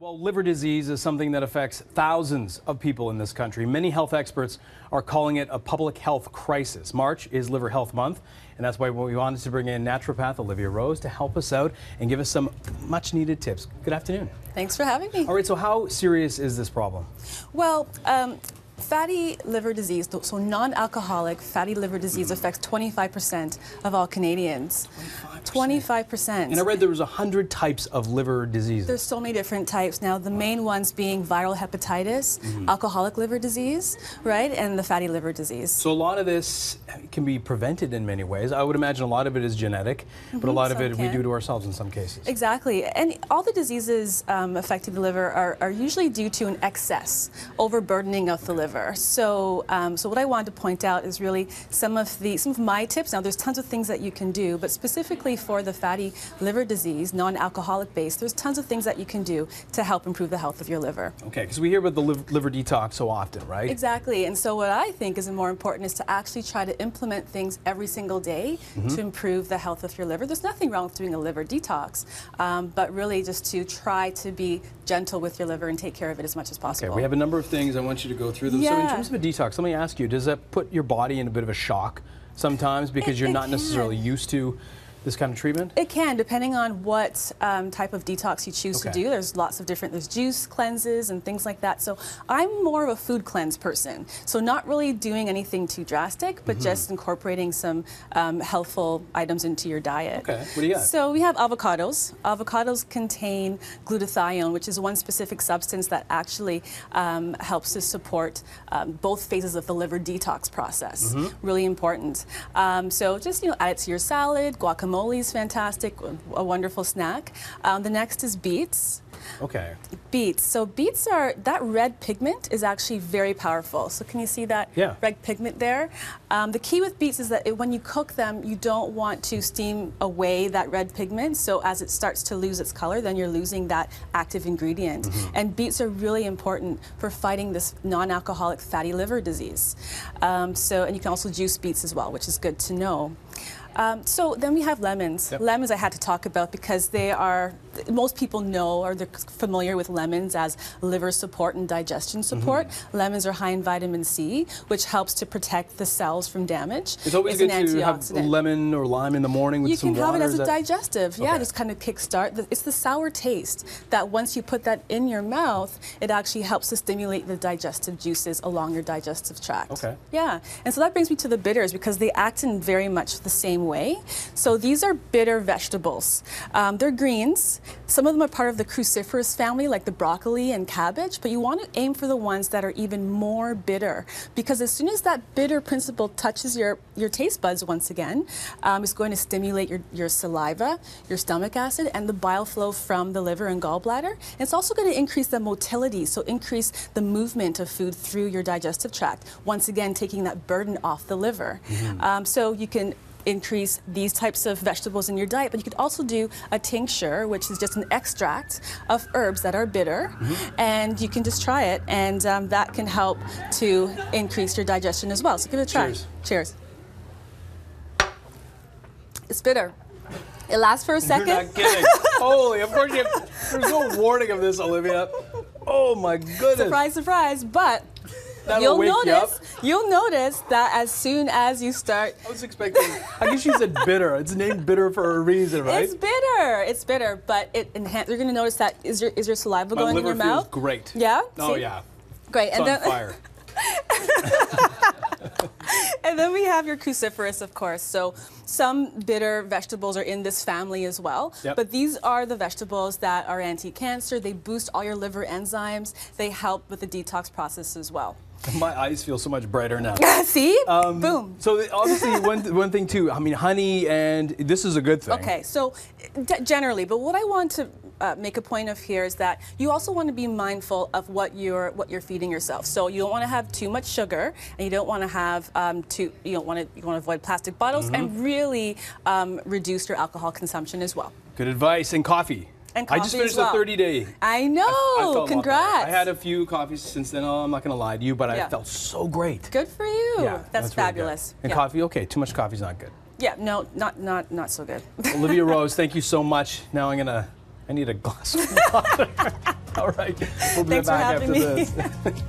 Well, liver disease is something that affects thousands of people in this country. Many health experts are calling it a public health crisis. March is Liver Health Month, and that's why we wanted to bring in naturopath Olivia Rose to help us out and give us some much needed tips. Good afternoon. Thanks for having me. All right, so how serious is this problem? Well, fatty liver disease, so non-alcoholic fatty liver disease affects 25% of all Canadians. 25%. And I read there was 100 types of liver diseases. There's so many different types now. The main ones being viral hepatitis, alcoholic liver disease, right, and the fatty liver disease. So a lot of this can be prevented in many ways. I would imagine a lot of it is genetic, but a lot of it we do to ourselves in some cases. Exactly. And all the diseases affecting the liver are usually due to an excess, overburdening of the liver. So, so what I wanted to point out is really some of my tips. Now, there's tons of things that you can do, but specifically for the fatty liver disease, non-alcoholic based, there's tons of things that you can do to help improve the health of your liver. Okay, because we hear about the liver detox so often, right? Exactly. And so what I think is more important is to actually try to implement things every single day to improve the health of your liver. There's nothing wrong with doing a liver detox, but really just to try to be gentle with your liver and take care of it as much as possible. Okay, we have a number of things I want you to go through. Yeah. So in terms of a detox, let me ask you, does that put your body in a bit of a shock sometimes because you're not necessarily used to this kind of treatment? It can, depending on what type of detox you choose to do. There's lots of different, there's juice cleanses and things like that. So I'm more of a food cleanse person. So not really doing anything too drastic, but just incorporating some healthful items into your diet. Okay, what do you got? So we have avocados. Avocados contain glutathione, which is one specific substance that actually helps to support both phases of the liver detox process. Really important. So just, add it to your salad. Guacamole is fantastic, a wonderful snack. The next is beets. Okay. Beets. So beets that red pigment is actually very powerful. So can you see that red pigment there? The key with beets is that when you cook them, you don't want to steam away that red pigment. So as it starts to lose its color, then you're losing that active ingredient. And beets are really important for fighting this non-alcoholic fatty liver disease. And you can also juice beets as well, which is good to know. So then we have lemons. Lemons I had to talk about because they are, most people know or they're familiar with lemons as liver support and digestion support. Lemons are high in vitamin C, which helps to protect the cells from damage. It's always good to have lemon or lime in the morning with some water. You can have it as a digestive, just kind of kickstart. It's the sour taste that once you put that in your mouth, it actually helps to stimulate the digestive juices along your digestive tract. Okay. Yeah, and so that brings me to the bitters because they act in very much the same way. So these are bitter vegetables. They're greens. Some of them are part of the cruciferous family, like the broccoli and cabbage, but you want to aim for the ones that are even more bitter, because as soon as that bitter principle touches your taste buds once again, it's going to stimulate your saliva, your stomach acid, and the bile flow from the liver and gallbladder. And it's also going to increase the motility, so increase the movement of food through your digestive tract, once again taking that burden off the liver. So you can increase these types of vegetables in your diet, but you could also do a tincture, which is just an extract of herbs that are bitter, and you can just try it, and that can help to increase your digestion as well. So give it a try. Cheers. Cheers. It's bitter. It lasts for a second. You're not kidding. Holy, of course there's no warning of this, Olivia. Oh my goodness. Surprise, surprise, but you'll notice that as soon as you start. I was expecting, I guess you said bitter. It's named bitter for a reason, right? It's bitter, but it enhances. You're going to notice that is your saliva going in your mouth? My liver feels great. Yeah? Oh yeah. Great. It's on fire. And then we have your cruciferous, of course. So some bitter vegetables are in this family as well. But these are the vegetables that are anti-cancer. They boost all your liver enzymes. They help with the detox process as well. My eyes feel so much brighter now. See? Boom. So obviously one thing too, I mean honey, and this is a good thing. Okay, so generally, but what I want to make a point of here is that you also want to be mindful of what you're feeding yourself. So you don't want to have too much sugar, and you don't want to have you want to avoid plastic bottles, and really reduce your alcohol consumption as well. Good advice. And coffee. I just finished the 30-day. I know. Congrats. I had a few coffees since then. Oh, I'm not going to lie to you, but I felt so great. Good for you. Yeah, that's fabulous. Really and coffee, okay. Too much coffee's not good. Yeah, no, not so good. Olivia Rose, thank you so much. Now I need a glass of water. All right. We'll be Thanks for back having after me. this.